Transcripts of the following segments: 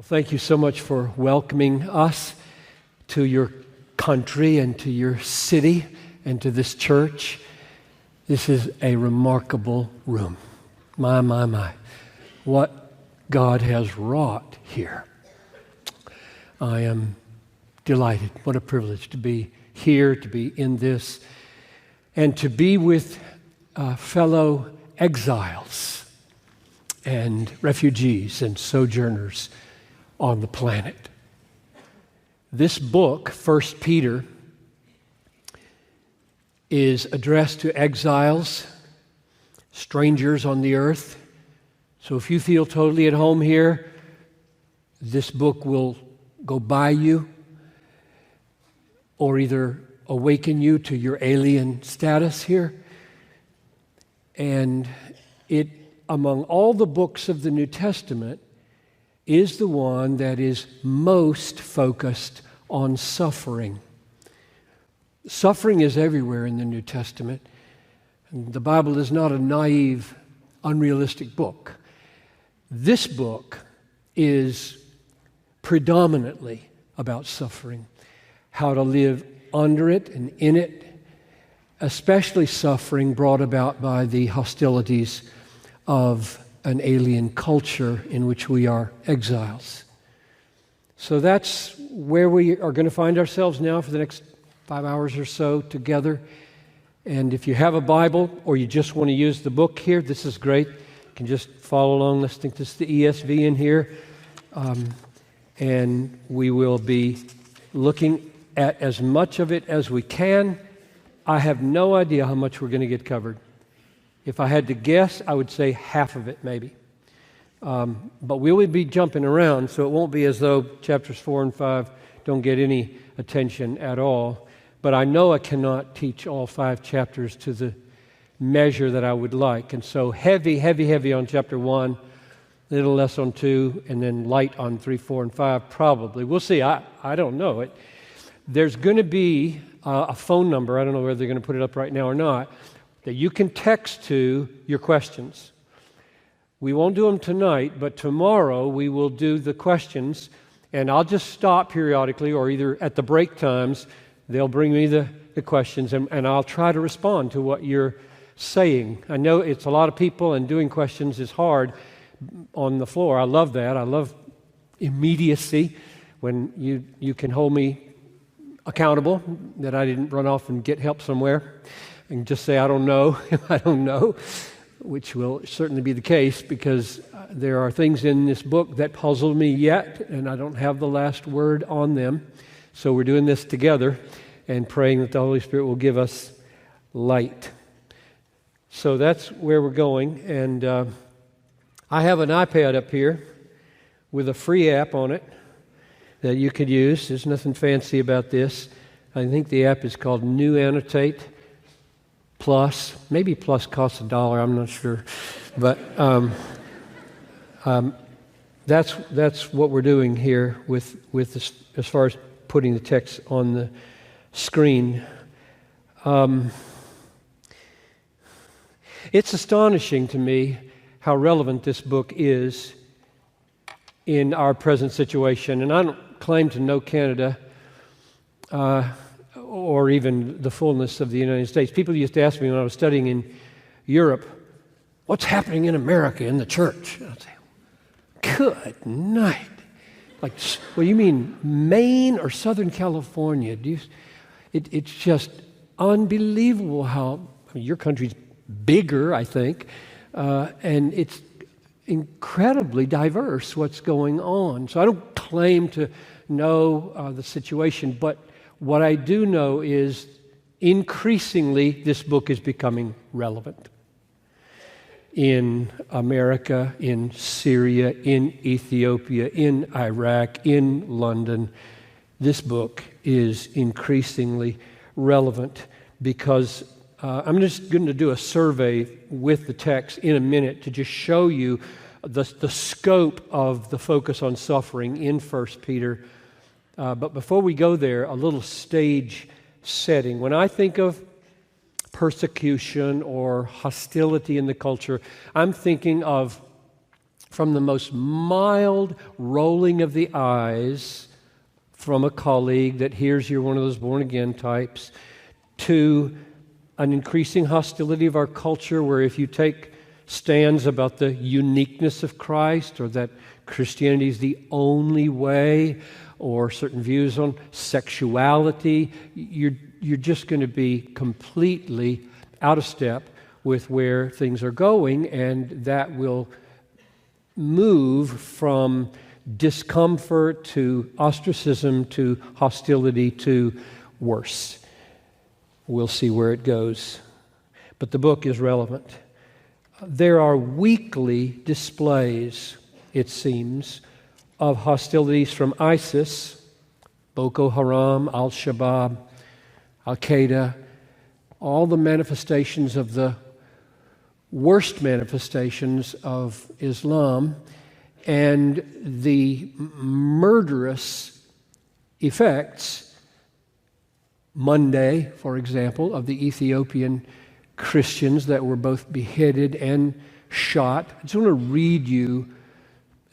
Well, thank you so much for welcoming us to your country and to your city and to this church. This is a remarkable room. My. What God has wrought here. I am delighted. What a privilege to be here, to be in this, and to be with fellow exiles and refugees and sojourners on the planet. This book, 1 Peter, is addressed to exiles, strangers on the earth. So if you feel totally at home here, this book will go by you or either awaken you to your alien status here. And it, among all the books of the New Testament, is the one that is most focused on suffering. Suffering is everywhere in the New Testament. The Bible is not a naive, unrealistic book. This book is predominantly about suffering, how to live under it and in it, especially suffering brought about by the hostilities of an alien culture in which we are exiles. So that's where we are going to find ourselves now for the next 5 hours or so together. And if you have a Bible or you just want to use the book here, this is great. You can just follow along listening to the ESV in here. And we will be looking at as much of it as we can. I have no idea how much we're going to get covered. If I had to guess, I would say half of it maybe. But we will be jumping around, so it won't be as though chapters 4 and 5 don't get any attention at all. But I know I cannot teach all 5 chapters to the measure that I would like. And so heavy on chapter 1, a little less on 2, and then light on 3, 4, and 5 probably. We'll see. I don't know. There's going to be a phone number. I don't know whether they're going to put it up right now or not, that you can text to your questions. We won't do them tonight, but tomorrow we will do the questions, and I'll just stop periodically, or either at the break times, they'll bring me the questions, and I'll try to respond to what you're saying. I know it's a lot of people, and doing questions is hard on the floor. I love that. I love immediacy when you can hold me accountable, that I didn't run off and get help somewhere and just say, I don't know, which will certainly be the case because there are things in this book that puzzle me yet, and I don't have the last word on them. So we're doing this together and praying that the Holy Spirit will give us light. So that's where we're going. And I have an iPad up here with a free app on it that you could use. There's nothing fancy about this. I think the app is called New Annotate Plus. Maybe Plus costs $1, I'm not sure. But that's what we're doing here with this, as far as putting the text on the screen. It's astonishing to me how relevant this book is in our present situation. And I don't claim to know Canada or even the fullness of the United States. People used to ask me when I was studying in Europe, what's happening in America in the church? And I'd say, good night. Like, well, you mean Maine or Southern California? It's just unbelievable how, your country's bigger, I think, and it's incredibly diverse what's going on. So I don't claim to know the situation, but what I do know is increasingly this book is becoming relevant. In America, in Syria, in Ethiopia, in Iraq, in London, this book is increasingly relevant because I'm just going to do a survey with the text in a minute to just show you the scope of the focus on suffering in 1 Peter. But before we go there, a little stage setting. When I think of persecution or hostility in the culture, I'm thinking of from the most mild rolling of the eyes from a colleague that hears you're one of those born-again types, to an increasing hostility of our culture where if you take stands about the uniqueness of Christ or that Christianity is the only way or certain views on sexuality, you're just going to be completely out of step with where things are going, and that will move from discomfort to ostracism to hostility to worse. We'll see where it goes. But the book is relevant. There are weekly displays, it seems, of hostilities from ISIS, Boko Haram, Al-Shabaab, Al-Qaeda, all the manifestations of the worst manifestations of Islam, and the murderous effects, Monday, for example, of the Ethiopian Christians that were both beheaded and shot. I just want to read you,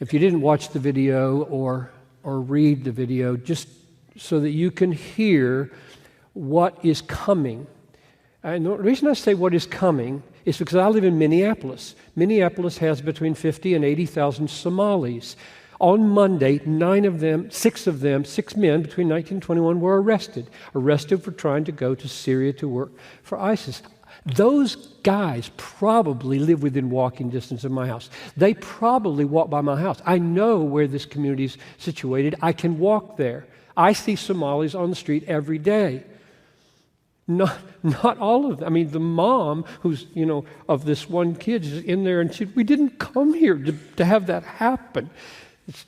if you didn't watch the video or read the video, just so that you can hear what is coming. And the reason I say what is coming is because I live in Minneapolis. Minneapolis has between 50 and 80,000 Somalis. On Monday, 6 men between 19 and 21 were arrested for trying to go to Syria to work for ISIS. Those guys probably live within walking distance of my house. They probably walk by my house. I know where this community is situated. I can walk there. I see Somalis on the street every day. Not all of them. I mean, the mom who's, of this one kid is in there and we didn't come here to have that happen.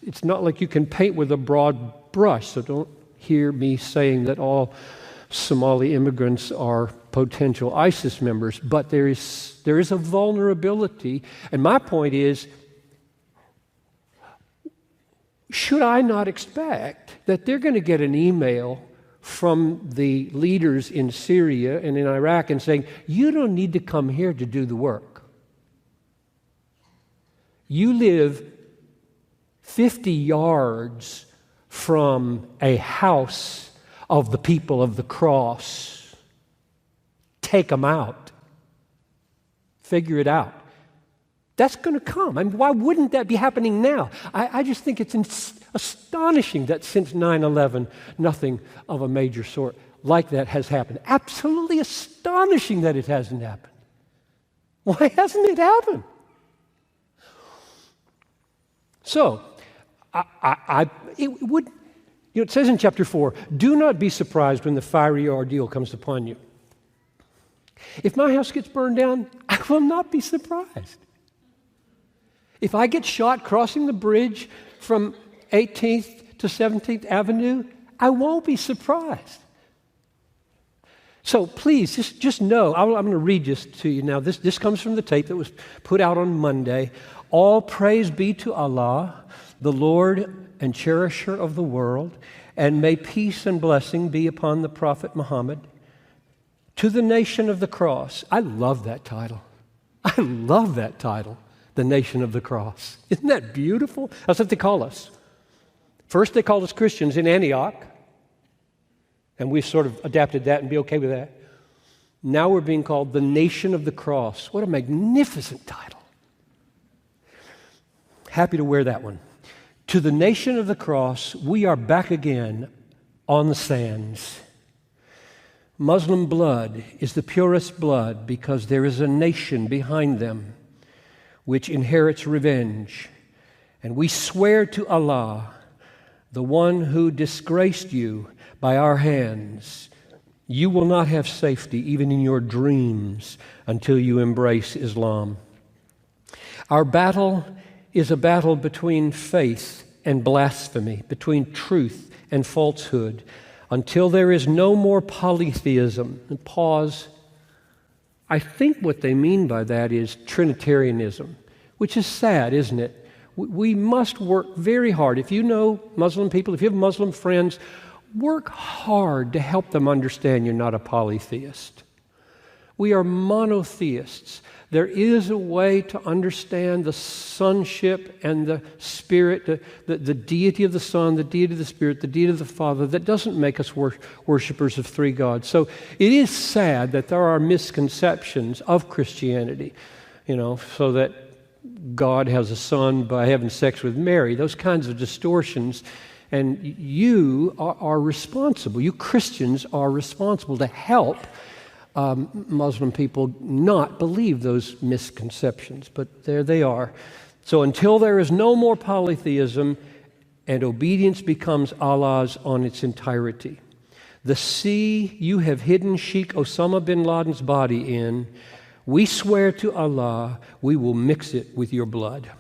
It's not like you can paint with a broad brush, so don't hear me saying that all Somali immigrants are potential ISIS members, but there is a vulnerability. And my point is, should I not expect that they're going to get an email from the leaders in Syria and in Iraq and saying, you don't need to come here to do the work. You live 50 yards from a house of the people of the cross. Take them out. Figure it out. That's going to come. I mean, why wouldn't that be happening now? I just think it's astonishing that since 9/11, nothing of a major sort like that has happened. Absolutely astonishing that it hasn't happened. Why hasn't it happened? So, it says in chapter 4, do not be surprised when the fiery ordeal comes upon you. If my house gets burned down, I will not be surprised. If I get shot crossing the bridge from 18th to 17th Avenue, I won't be surprised. So please, just know, I'm going to read this to you now. This comes from the tape that was put out on Monday. All praise be to Allah, the Lord and cherisher of the world, and may peace and blessing be upon the Prophet Muhammad. To the nation of the cross. I love that title. I love that title. The nation of the cross. Isn't that beautiful? That's what they call us. First they called us Christians in Antioch, and we've sort of adapted that and be okay with that. Now we're being called the nation of the cross. What a magnificent title. Happy to wear that one. To the nation of the cross, we are back again on the sands. Muslim blood is the purest blood because there is a nation behind them which inherits revenge. And we swear to Allah, the one who disgraced you by our hands, you will not have safety even in your dreams until you embrace Islam. Our battle is a battle between faith and blasphemy, between truth and falsehood, until there is no more polytheism. And pause. I think what they mean by that is Trinitarianism, which is sad, isn't it? We must work very hard. If you know Muslim people, if you have Muslim friends, work hard to help them understand you're not a polytheist. We are monotheists. There is a way to understand the sonship and the Spirit, the deity of the Son, the deity of the Spirit, the deity of the Father, that doesn't make us worshipers of three gods. So it is sad that there are misconceptions of Christianity, so that God has a son by having sex with Mary, those kinds of distortions. And you are responsible. You Christians are responsible to help Muslim people not believe those misconceptions, but there they are. So until there is no more polytheism and obedience becomes Allah's on its entirety, the sea you have hidden Sheikh Osama bin Laden's body in, we swear to Allah, we will mix it with your blood.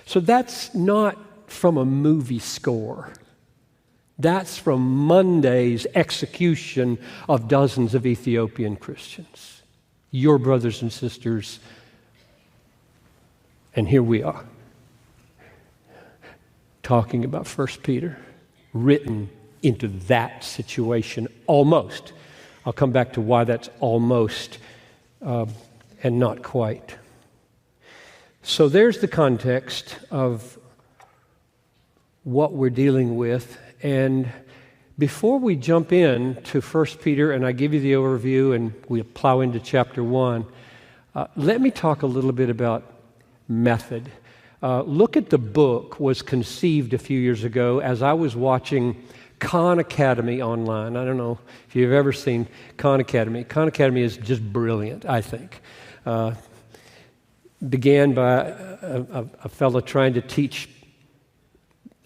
So that's not from a movie score. That's from Monday's execution of dozens of Ethiopian Christians. Your brothers and sisters. And here we are, talking about 1 Peter, written into that situation almost. I'll come back to why that's almost and not quite. So there's the context of what we're dealing with. And before we jump in to 1 Peter, and I give you the overview and we plow into chapter 1, let me talk a little bit about method. Look at the Book was conceived a few years ago as I was watching Khan Academy online. I don't know if you've ever seen Khan Academy. Khan Academy is just brilliant, I think. Began by a fellow trying to teach,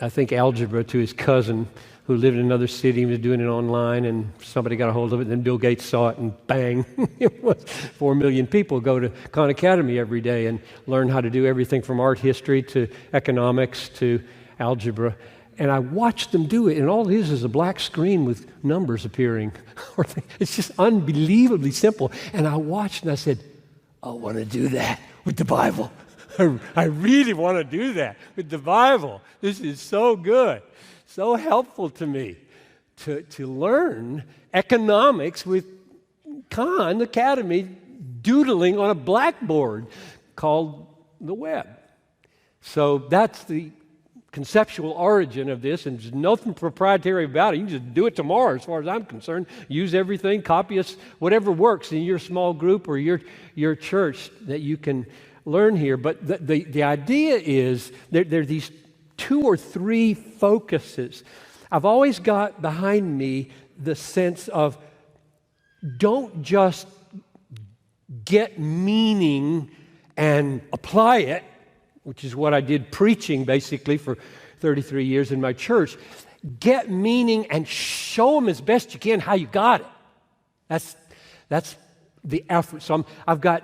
I think, algebra to his cousin who lived in another city. He was doing it online, and somebody got a hold of it, and then Bill Gates saw it, and bang, it was 4 million people go to Khan Academy every day and learn how to do everything from art history to economics to algebra. And I watched them do it, and all it is a black screen with numbers appearing. It's just unbelievably simple. And I watched, and I said, I want to do that with the Bible. I really want to do that with the Bible. This is so good, so helpful to me to learn economics with Khan Academy doodling on a blackboard called the web. So that's the conceptual origin of this, and there's nothing proprietary about it. You can just do it tomorrow as far as I'm concerned. Use everything, copy us, whatever works in your small group or your church that you can learn here. But the idea is there are these 2 or 3 focuses. I've always got behind me the sense of don't just get meaning and apply it, which is what I did preaching basically for 33 years in my church. Get meaning and show them as best you can how you got it. That's the effort. So I've got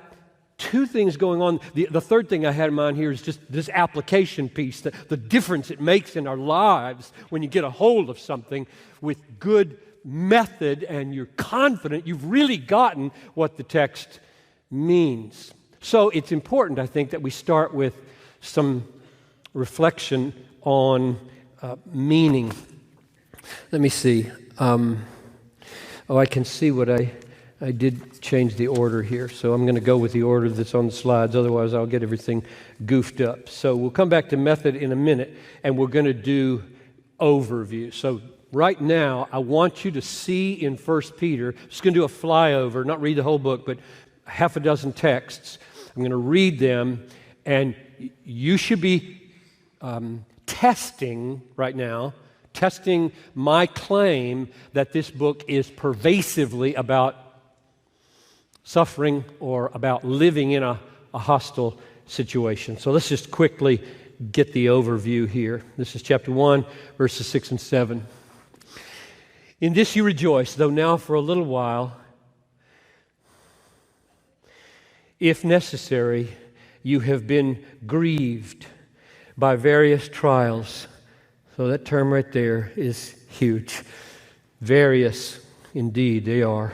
2 things going on. The third thing I had in mind here is just this application piece, the difference it makes in our lives when you get a hold of something with good method and you're confident you've really gotten what the text means. So it's important, I think, that we start with some reflection on meaning. Let me see. I can see what I did change the order here, so I'm going to go with the order that's on the slides. Otherwise, I'll get everything goofed up. So we'll come back to method in a minute, and we're going to do overview. So right now, I want you to see in 1 Peter, just going to do a flyover, not read the whole book, but half a dozen texts. I'm going to read them, and you should be testing right now, testing my claim that this book is pervasively about suffering or about living in a hostile situation. So let's just quickly get the overview here. This is chapter 1, verses 6 and 7. In this you rejoice, though now for a little while, if necessary, you have been grieved by various trials. So that term right there is huge. Various, indeed, they are.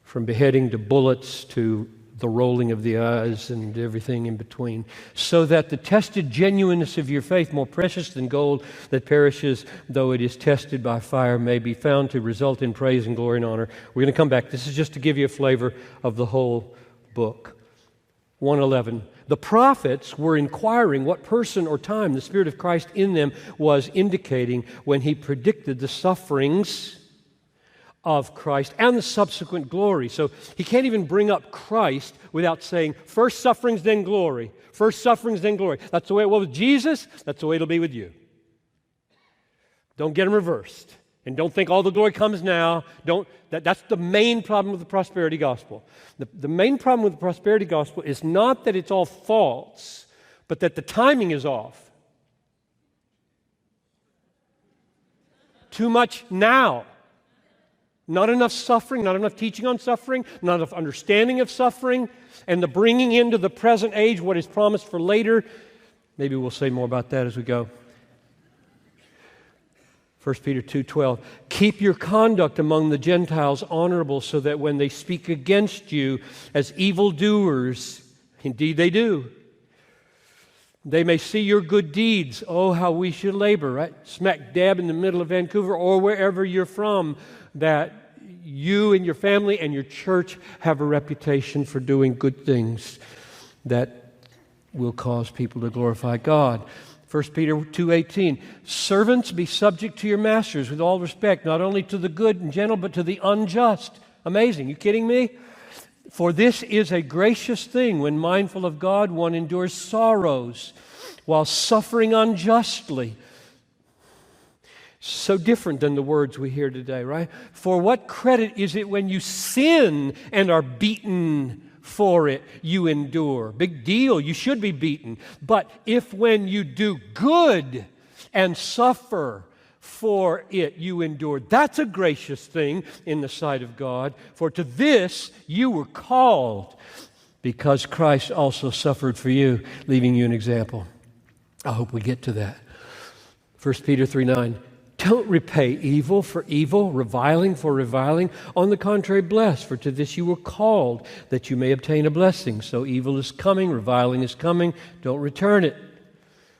From beheading to bullets to the rolling of the eyes and everything in between. So that the tested genuineness of your faith, more precious than gold that perishes, though it is tested by fire, may be found to result in praise and glory and honor. We're going to come back. This is just to give you a flavor of the whole book, 1:11. The prophets were inquiring what person or time the Spirit of Christ in them was indicating when he predicted the sufferings of Christ and the subsequent glory. So he can't even bring up Christ without saying, first sufferings, then glory. First sufferings, then glory. That's the way it was with Jesus. That's the way it'll be with you. Don't get them reversed. And don't think all the glory comes now. That's the main problem with the prosperity gospel. The main problem with the prosperity gospel is not that it's all false, but that the timing is off. Too much now. Not enough suffering, not enough teaching on suffering, not enough understanding of suffering, and the bringing into the present age what is promised for later. Maybe we'll say more about that as we go. 1 Peter 2:12, keep your conduct among the Gentiles honorable so that when they speak against you as evildoers, indeed they do, they may see your good deeds. Oh, how we should labor, right? Smack dab in the middle of Vancouver or wherever you're from, that you and your family and your church have a reputation for doing good things that will cause people to glorify God. 1 Peter 2:18, servants, be subject to your masters with all respect, not only to the good and gentle, but to the unjust. Amazing. You kidding me? For this is a gracious thing when mindful of God, one endures sorrows while suffering unjustly. So different than the words we hear today, right? For what credit is it when you sin and are beaten for it, you endure? Big deal. You should be beaten. But if when you do good and suffer for it, you endure, that's a gracious thing in the sight of God. For to this you were called, because Christ also suffered for you, leaving you an example. I hope we get to that. 1 Peter 3:9. Don't repay evil for evil, reviling for reviling. On the contrary, bless, for to this you were called, that you may obtain a blessing. So evil is coming, reviling is coming. Don't return it.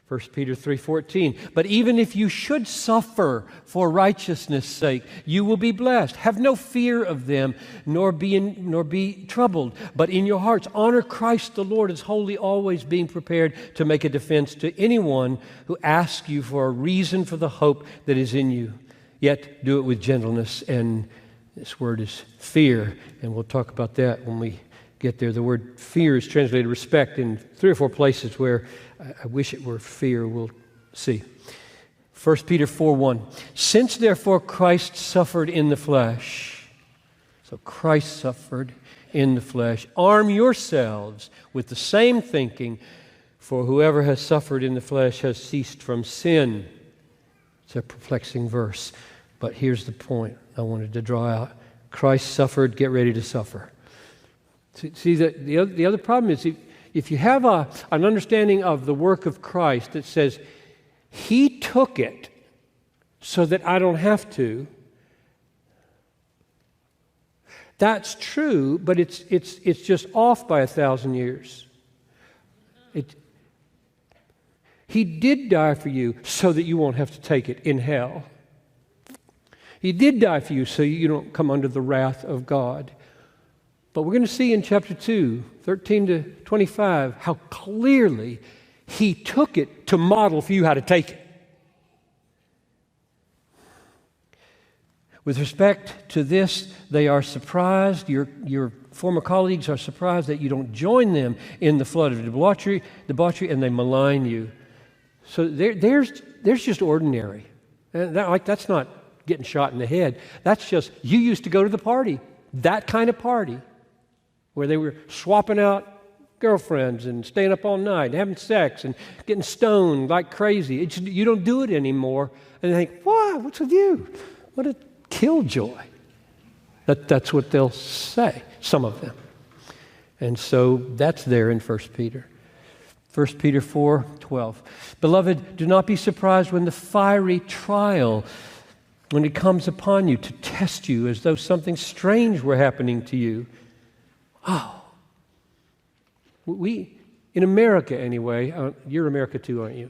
1 Peter 3:14. But even if you should suffer for righteousness' sake, you will be blessed. Have no fear of them, nor be troubled. But in your hearts honor Christ the Lord as holy, always being prepared to make a defense to anyone who asks you for a reason for the hope that is in you. Yet do it with gentleness. And this word is fear, and we'll talk about that when we get there. The word fear is translated respect in 3 or 4 places where I wish it were fear. We'll see. 1 Peter 4:1. Since therefore Christ suffered in the flesh, so Christ suffered in the flesh, arm yourselves with the same thinking, for whoever has suffered in the flesh has ceased from sin. It's a perplexing verse, but here's the point I wanted to draw out. Christ suffered, get ready to suffer. See, the other problem is if you have an understanding of the work of Christ that says, He took it so that I don't have to, that's true, but it's just off by 1,000 years. He did die for you so that you won't have to take it in hell. He did die for you so you don't come under the wrath of God. But we're going to see in chapter 2, 13 to 25, how clearly He took it to model for you how to take it. With respect to this, they are surprised. Your former colleagues are surprised that you don't join them in the flood of debauchery, and they malign you. So there's just ordinary. That's not getting shot in the head. That's just, you used to go to the party, that kind of party, where they were swapping out girlfriends and staying up all night and having sex and getting stoned like crazy. You don't do it anymore. And they think, wow, what's with you? What a killjoy. That's what they'll say, some of them. And so that's there in 1 Peter. 1 Peter 4:12. Beloved, do not be surprised when the fiery trial, when it comes upon you to test you as though something strange were happening to you. Oh, we, in America anyway, you're America too, aren't you?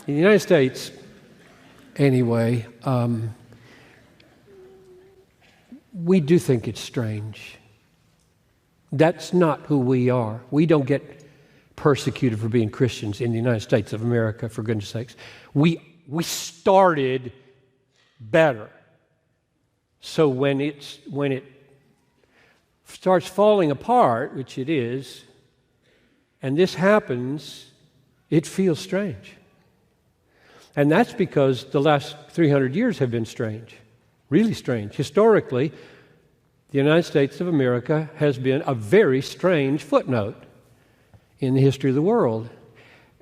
In the United States, anyway, we do think it's strange. That's not who we are. We don't get persecuted for being Christians in the United States of America, for goodness sakes. We started better. So when it starts falling apart, which it is, and this happens, it feels strange. And that's because the last 300 years have been strange, really strange. Historically, the United States of America has been a very strange footnote in the history of the world,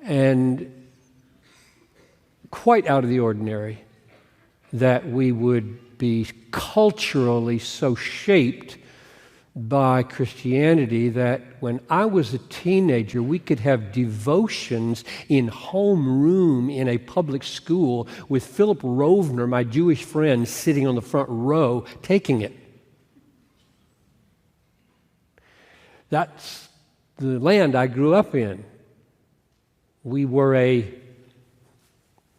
and quite out of the ordinary that we would be culturally so shaped by Christianity that when I was a teenager, we could have devotions in homeroom in a public school with Philip Rovner, my Jewish friend, sitting on the front row taking it. That's the land I grew up in. We were a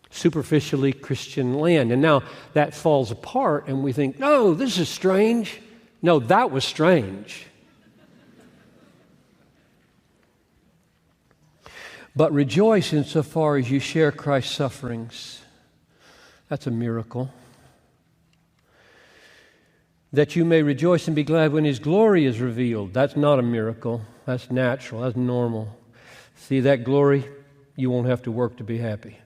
superficially Christian land. And now that falls apart and we think, no, this is strange. No, that was strange. But rejoice insofar as you share Christ's sufferings. That's a miracle. That you may rejoice and be glad when His glory is revealed. That's not a miracle. That's natural. That's normal. See that glory? You won't have to work to be happy.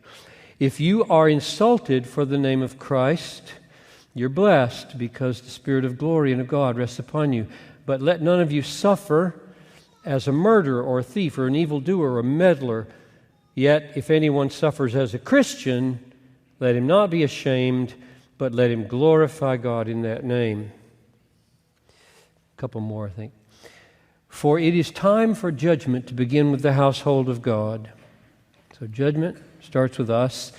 If you are insulted for the name of Christ, you're blessed because the Spirit of glory and of God rests upon you. But let none of you suffer as a murderer or a thief or an evildoer or a meddler. Yet if anyone suffers as a Christian, let him not be ashamed, but let him glorify God in that name. A couple more, I think. For it is time for judgment to begin with the household of God. So judgment starts with us.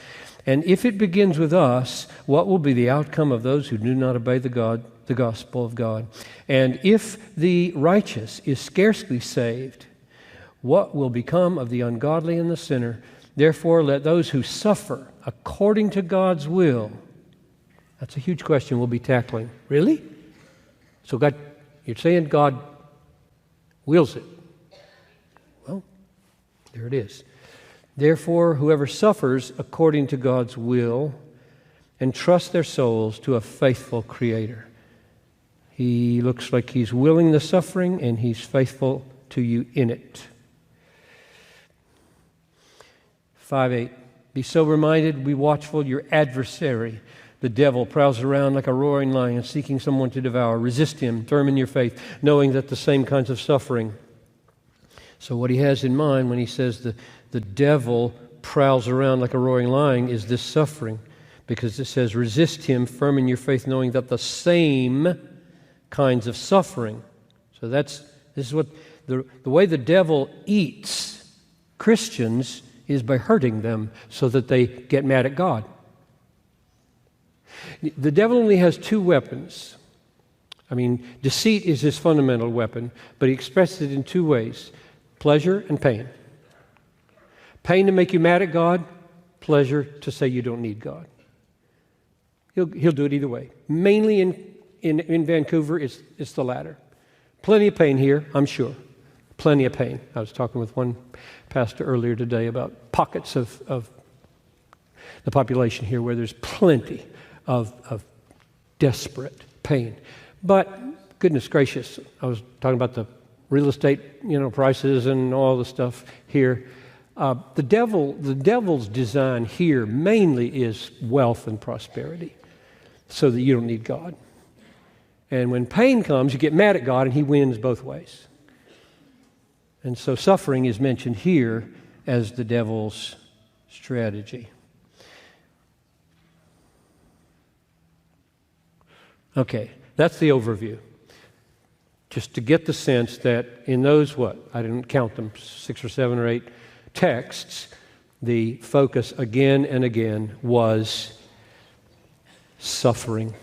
And if it begins with us, what will be the outcome of those who do not obey the gospel of God? And if the righteous is scarcely saved, what will become of the ungodly and the sinner? Therefore, let those who suffer according to God's will. That's a huge question we'll be tackling. Really? So God, you're saying God wills it. Well, there it is. Therefore, whoever suffers according to God's will entrusts their souls to a faithful Creator. He looks like He's willing the suffering and He's faithful to you in it. 5:8. Be sober-minded, be watchful. Your adversary, the devil, prowls around like a roaring lion, seeking someone to devour. Resist him, firm in your faith, knowing that the same kinds of suffering. So what he has in mind when he says the devil prowls around like a roaring lion is this suffering, because it says, resist him, firm in your faith, knowing that the same kinds of suffering. So this is what the way the devil eats Christians is by hurting them so that they get mad at God. The devil only has two weapons. I mean, deceit is his fundamental weapon, but he expresses it in two ways: pleasure and pain. Pain to make you mad at God, pleasure to say you don't need God. He'll do it either way. Mainly in Vancouver, it's the latter. Plenty of pain here, I'm sure. Plenty of pain. I was talking with one pastor earlier today about pockets of the population here where there's plenty of desperate pain. But goodness gracious, I was talking about the real estate, prices and all the stuff here. The devil's design here mainly is wealth and prosperity, so that you don't need God. And when pain comes, you get mad at God, and He wins both ways. And so suffering is mentioned here as the devil's strategy. Okay, that's the overview. Just to get the sense that in those, I didn't count them, 6 or 7 or 8 texts, the focus again and again was suffering.